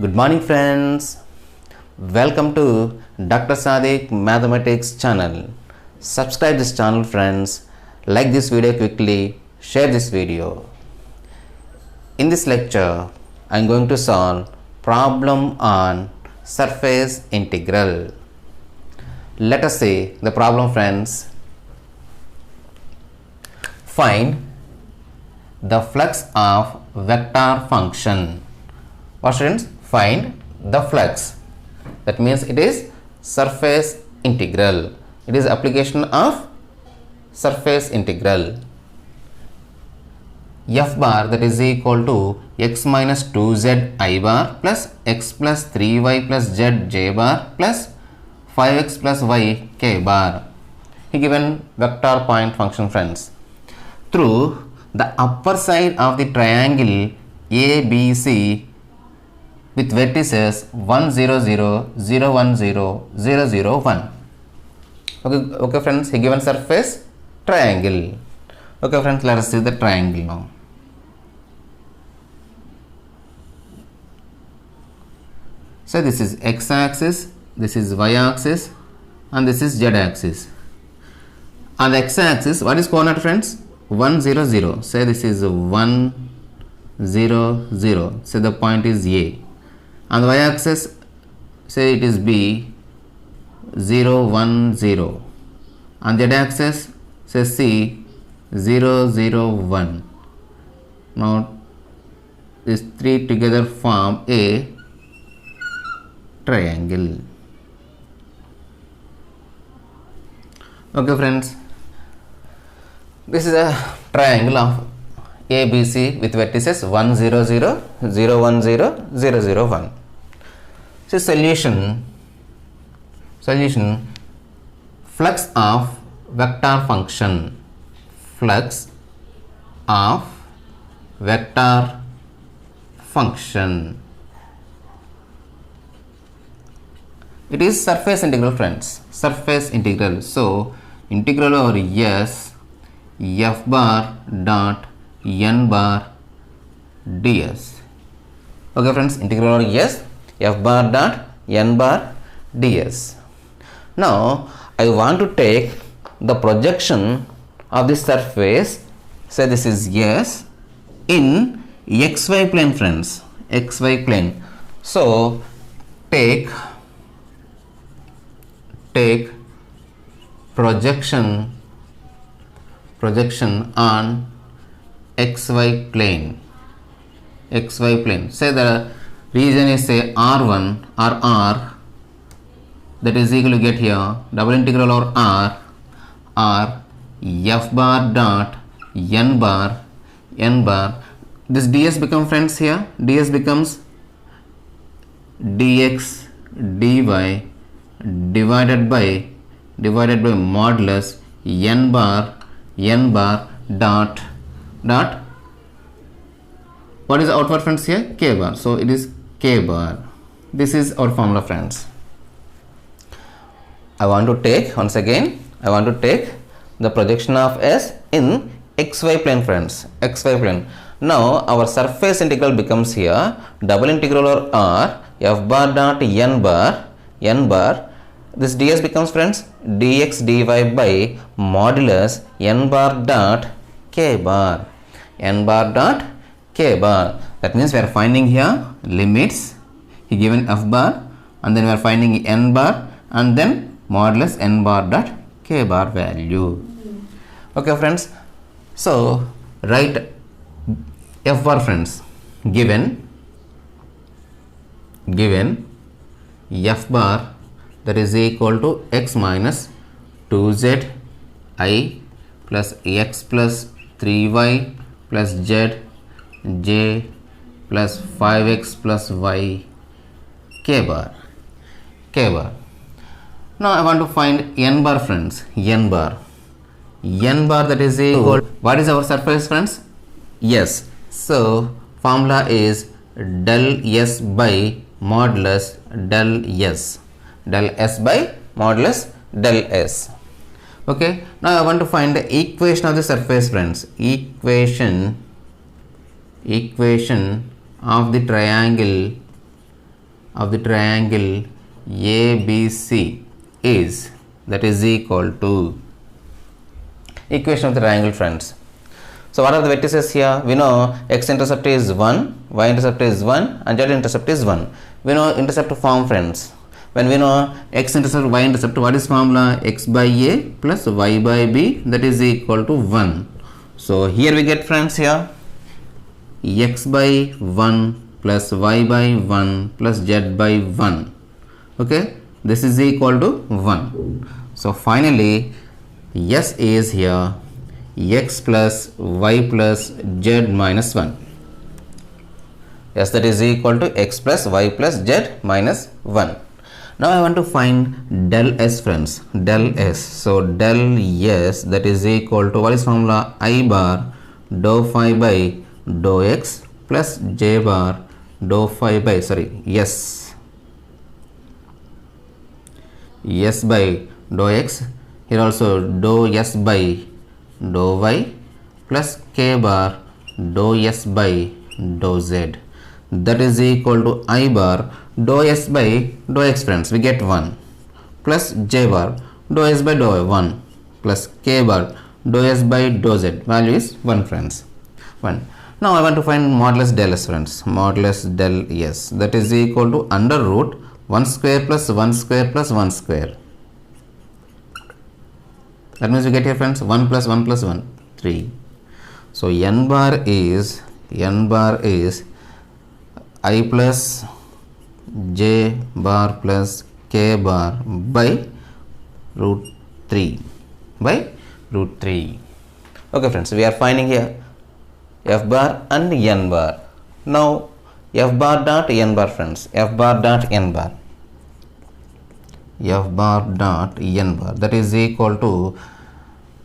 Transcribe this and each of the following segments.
Good morning friends, welcome to Dr. Sadik Mathematics channel. Subscribe this channel friends, like this video quickly, share this video. In this lecture, I am going to solve problem on surface integral. Let us see the problem friends. Find the flux of vector function. What students? Find the flux. That means it is surface integral. It is application of surface integral. F bar that is equal to x minus 2z I bar plus x plus 3y plus z j bar plus 5x plus y k bar. He given vector point function friends. Through the upper side of the triangle ABC with vertices 1 0 0 0 1 0 0 0 1. Okay friends, he given surface triangle. Okay friends, let us see the triangle now. So this is x axis, this is y axis, and this is z axis. On the x axis, what is coordinate friends? 1 0 0. Say this is 1 0 0. Say the point is A. On the y axis, say it is B 0 1 0. On the z axis, say C 0 0 1. Now these three together form a triangle. Okay friends, this is a triangle of ABC with vertices 1 0 0 0 1 0 0 0 1. So solution flux of vector function, flux of vector function. It is surface integral friends, surface integral. So integral over S f bar dot n bar ds. Okay friends, integral over S f bar dot n bar ds. Now I want to take the projection of the surface, say this is S, in xy plane friends, xy plane. So take projection on xy plane, say the region is say R1 or R, that is equal to get here double integral over R f bar dot n bar. This ds become friends here, ds becomes dx dy divided by modulus n bar dot what is the outward friends here? K bar. So it is K bar. This is our formula friends. I want to take the projection of S in xy plane friends, xy plane. Now our surface integral becomes here double integral over R f bar dot n bar. This ds becomes friends dx dy by modulus n bar dot k bar, That means we are finding here limits. He given f bar, and then we are finding n bar, and then modulus n bar dot k bar value. Okay friends, so write f bar friends, given f bar that is equal to x minus 2z I plus x plus 3y plus z j plus 5x plus y k bar. Now I want to find n bar friends, n bar that is equal, what is our surface friends? Yes. So formula is del s by modulus del s by modulus del s. Okay, now I want to find the equation of the surface friends, equation of the triangle of the triangle ABC is, that is equal to, equation of the triangle, friends. So what are the vertices here? We know x-intercept is 1, y-intercept is 1 and z-intercept is 1. We know intercept form, friends. When we know x-intercept, y-intercept, what is formula? X by a plus y by b, that is equal to 1. So here we get, friends, here x by 1 plus y by 1 plus z by 1. Okay, this is equal to 1. So finally S is here x plus y plus z minus 1. Yes, that is equal to x plus y plus z minus 1. Now I want to find del S, friends. Del S. So del S, that is equal to, what is formula? I bar dou phi by dou x plus j bar dou phi by, S by dou x. Here also dou s by dou y plus k bar dou s by dou z. That is equal to I bar dou s by dou x, friends. We get 1 plus j bar dou s by dou 1 plus k bar dou s by dou z. Value is 1, friends. 1. Now I want to find modulus del s, friends. Modulus del s, that is equal to under root 1 square plus 1 square plus 1 square. That means we get here, friends, 1 plus 1 plus 1, 3. So n bar is I plus j bar plus k bar by root 3. Okay, friends, we are finding here f bar and n bar. Now f bar dot n bar, friends. F bar dot n bar, that is equal to,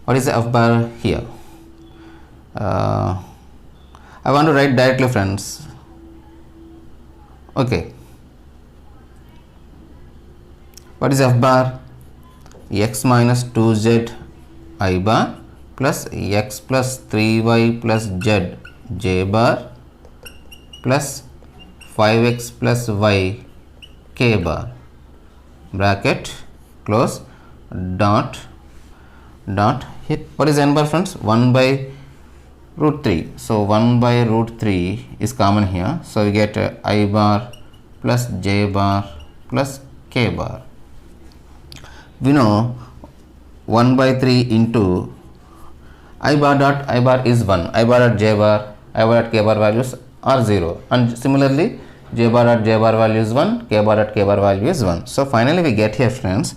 what is the f bar here? I want to write directly, friends. Okay, what is f bar? X minus 2z I bar plus x plus 3y plus z j bar plus 5x plus y k bar, bracket, close, dot, hit. What is n bar, friends? 1 by root 3. So 1 by root 3 is common here. So we get I bar plus j bar plus k bar. We know 1 by 3 into I bar is 1. I bar dot j bar, I bar dot k bar values are 0. And similarly, j bar dot j bar value is 1, k bar dot k bar value is 1. So finally we get here, friends,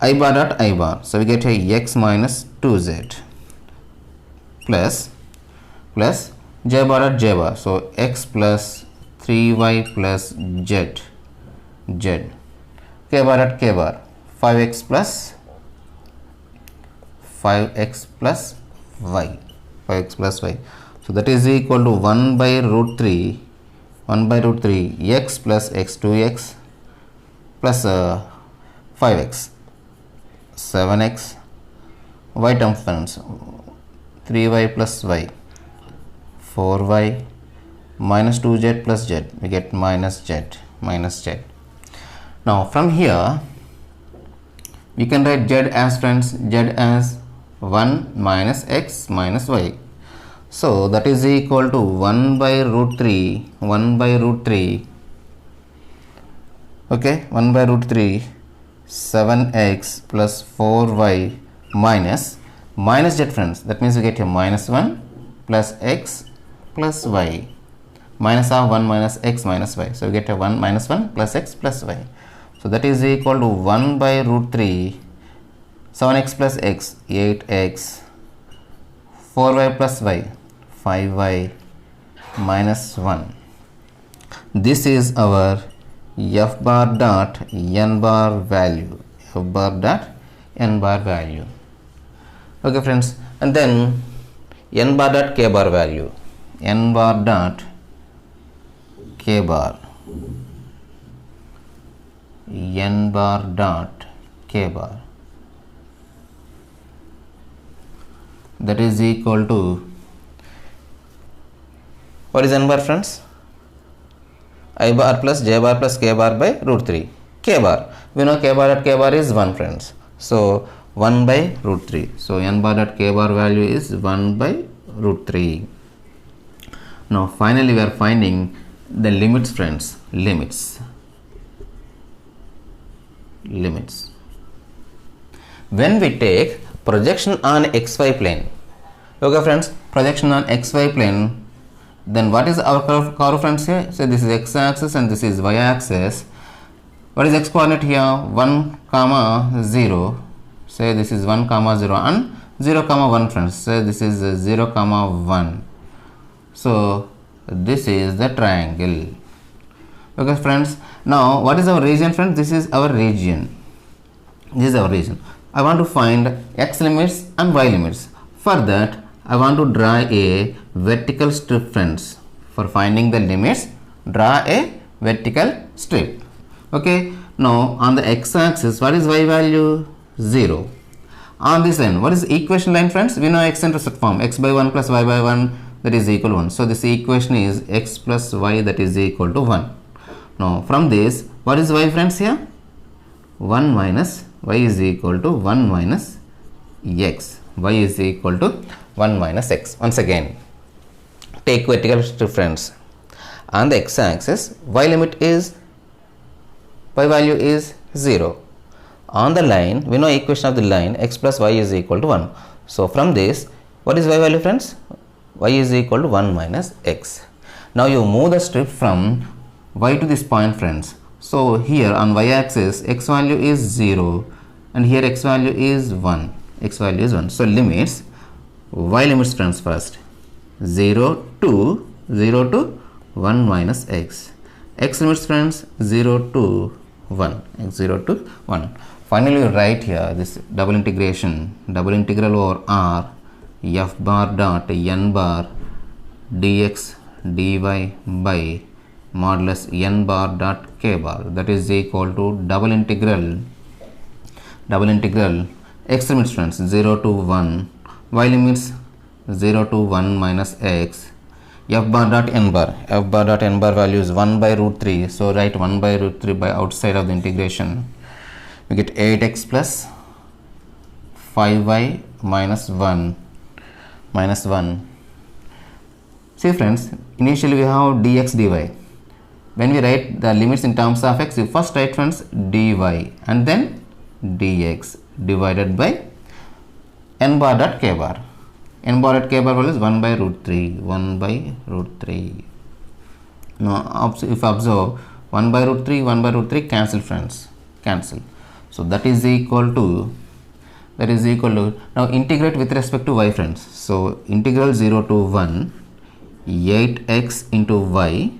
I bar dot I bar. So we get here x minus 2z plus j bar dot j bar. So x plus 3y plus z, k bar dot k bar, 5x plus y. So that is equal to 1 by root 3 x plus x2x plus 5x, 7x, y term, friends, 3y plus y, 4y minus 2z plus z. We get minus z. Now from here we can write z as, friends, z as 1 minus x minus y. So that is equal to 1 by root 3, okay, 1 by root 3, 7x plus 4y minus z, friends. That means we get here minus 1 plus x plus y, minus of 1 minus x minus y. So we get a 1 minus 1 plus x plus y. So that is equal to 1 by root 3, 7x plus x, 8x, 4y plus y, 5y minus 1. This is our f bar dot n bar value. Okay, friends, and then n bar dot k bar value. N bar dot k bar. N bar dot k bar. That is equal to, what is n bar, friends? I bar plus j bar plus k bar by root 3. K bar. We know k bar at k bar is 1, friends. So 1 by root 3. So n bar at k bar value is 1 by root 3. Now finally we are finding the limits, friends. Limits. When we take projection on xy plane. Okay, friends, projection on xy plane, then what is our curve, friends, here? So this is x axis and this is y axis. What is x coordinate here? 1 comma 0. Say this is 1 comma 0 and 0 comma 1, friends. Say this is 0 comma 1. So this is the triangle. Okay, friends. Now what is our region, friends? This is our region. I want to find x limits and y limits. For that, I want to draw a vertical strip, friends. For finding the limits, draw a vertical strip. Okay. Now on the x axis, what is y value? 0. On this line, what is the equation line, friends? We know x-intercept form, x by 1 plus y by 1, that is equal to 1. So this equation is x plus y, that is equal to 1. Now from this, what is y, friends, here? 1 minus y is equal to 1 minus x. Y is equal to 1 minus x. Once again, take vertical strip, friends. On the x axis, y value is 0. On the line, we know equation of the line, x plus y is equal to 1. So from this, what is y value, friends? Y is equal to 1 minus x. Now you move the strip from y to this point, friends. So here on y axis, x value is 0 and here x value is 1. So limits, y limits, friends, first 0 to 1 minus x. X limits, friends, 0 to 1. Finally we write here this double integral over r f bar dot n bar dx dy by modulus n bar dot k bar, that is equal to double integral x limits, friends, 0 to 1, y limits 0 to 1 minus x, f bar dot n bar value is 1 by root 3. So write 1 by root 3 by outside of the integration. We get 8x plus 5y minus 1. See, friends, initially we have dx dy. When we write the limits in terms of x, we first write, friends, dy and then dx divided by n bar dot k bar. N bar at k bar value is 1 by root 3. Now if you observe, 1 by root 3 cancel, friends, so that is equal to now integrate with respect to y, friends. So integral 0 to 1 8x into y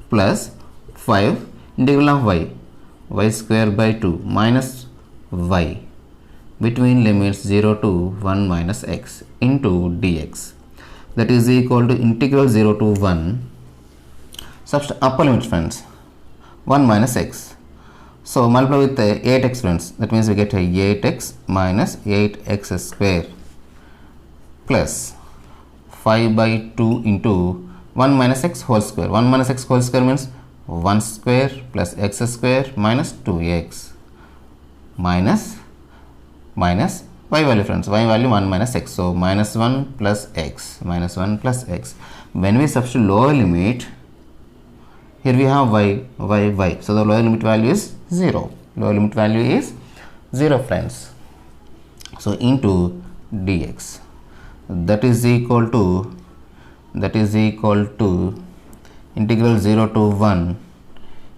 plus 5 integral of y square by 2 minus y between limits 0 to 1 minus x into dx, that is equal to integral 0 to 1 upper limit, friends, 1 minus x. So multiply with 8x, friends, that means we get 8x minus 8x square plus 5 by 2 into 1 minus x whole square. 1 minus x whole square means 1 square plus x square minus 2x minus y value, friends, y value 1 minus x. So minus 1 plus x. When we substitute lower limit, here we have y. So the lower limit value is 0. Friends. So into dx, that is equal to integral 0 to 1.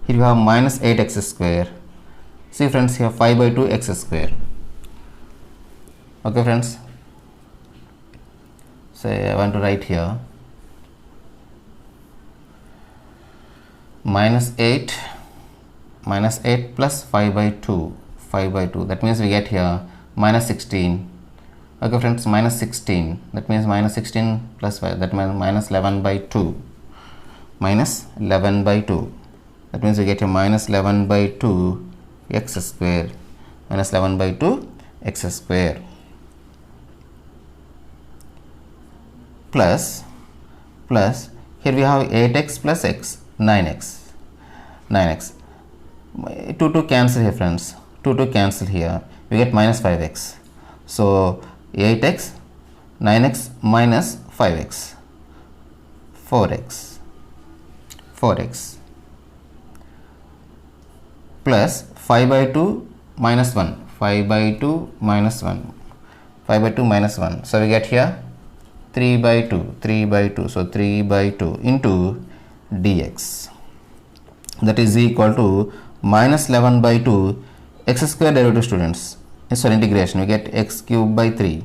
Here we have minus 8x square. See, friends, here 5 by 2 x square. Okay, friends. So I want to write here minus 8 plus 5 by 2. That means we get here minus 16. Okay, friends, minus 16. That means minus 16 plus 5. That means minus 11 by 2. That means we get a minus 11 by 2 x square. Plus here we have 8x plus x, 9x. 9x. 2 cancel here friends, 2 cancel here, we get minus 5x. So 8x, 9x minus 5x, 4x plus 5 by 2 minus 1, 5 by 2 minus 1, 5 by 2 minus 1. So we get here 3 by 2, so 3 by 2 into dx, that is equal to minus 11 by 2 x square derivative students. So integration, we get x cube by 3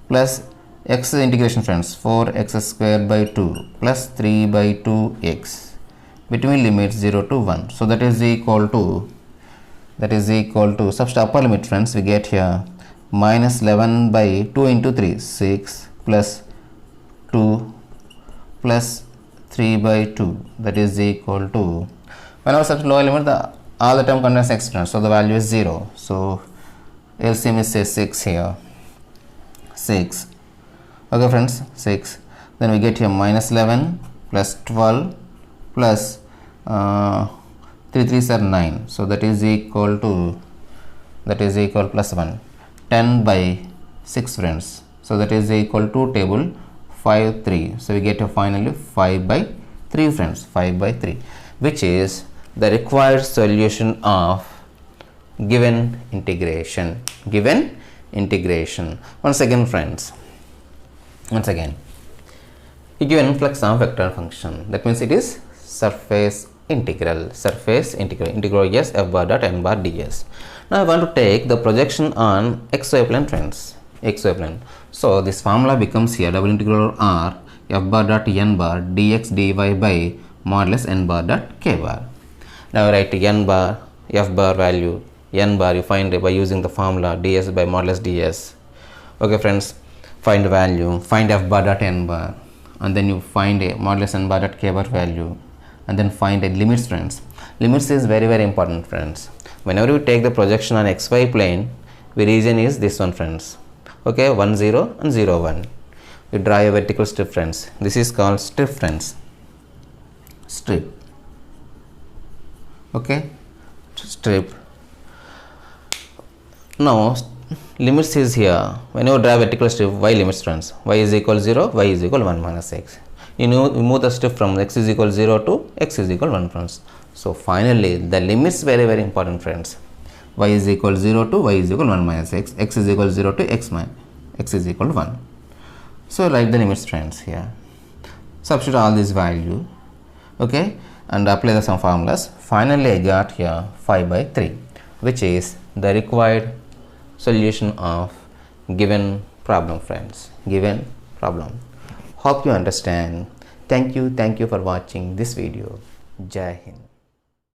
plus x integration friends, 4x square by 2 plus 3 by 2x between limits 0 to 1. So that is equal to substitute upper limit friends, we get here minus 11 by 2 into 3, 6 plus 2 plus 3 by 2, that is equal to, whenever substitute lower limit, all the term contains x friends, so the value is 0. So LCM is say 6 here, 6. Okay friends, 6. Then we get here minus 11 plus 12 plus 3 3s are 9. So that is equal plus 1. 10 by 6 friends. So that is equal to table 5 3. So we get here finally 5 by 3 friends, 5 by 3, which is the required solution of given integration. Once again friends, given flux of vector function, that means it is surface integral, integral yes f bar dot n bar ds. Now I want to take the projection on xy plane friends, xy plane. So this formula becomes here double integral r f bar dot n bar dx dy by modulus n bar dot k bar. Now write n bar, f bar value, n bar you find by using the formula ds by modulus ds. Okay friends, find the value, find f bar dot n bar, and then you find a modulus n bar dot k bar value, and then find a limits friends. Limits is very important friends. Whenever you take the projection on xy plane, the region is this one friends. Okay, 1 0 and 0 1. You draw a vertical strip friends. This is called strip friends. Strip. Okay, strip. Now limits is here. When you draw vertical strip, y limits friends, y is equal 0, y is equal 1 minus x. You move the strip from x is equal 0 to x is equal 1 friends. So finally the limits very important friends. Y is equal 0 to y is equal 1 minus x, x is equal 0 to x is equal 1. So write the limits friends here. Substitute all this value, okay, and apply the some formulas. Finally I got here 5 by 3, which is the required solution of given problem friends, given problem. Hope you understand. Thank you for watching this video. Jai Hind.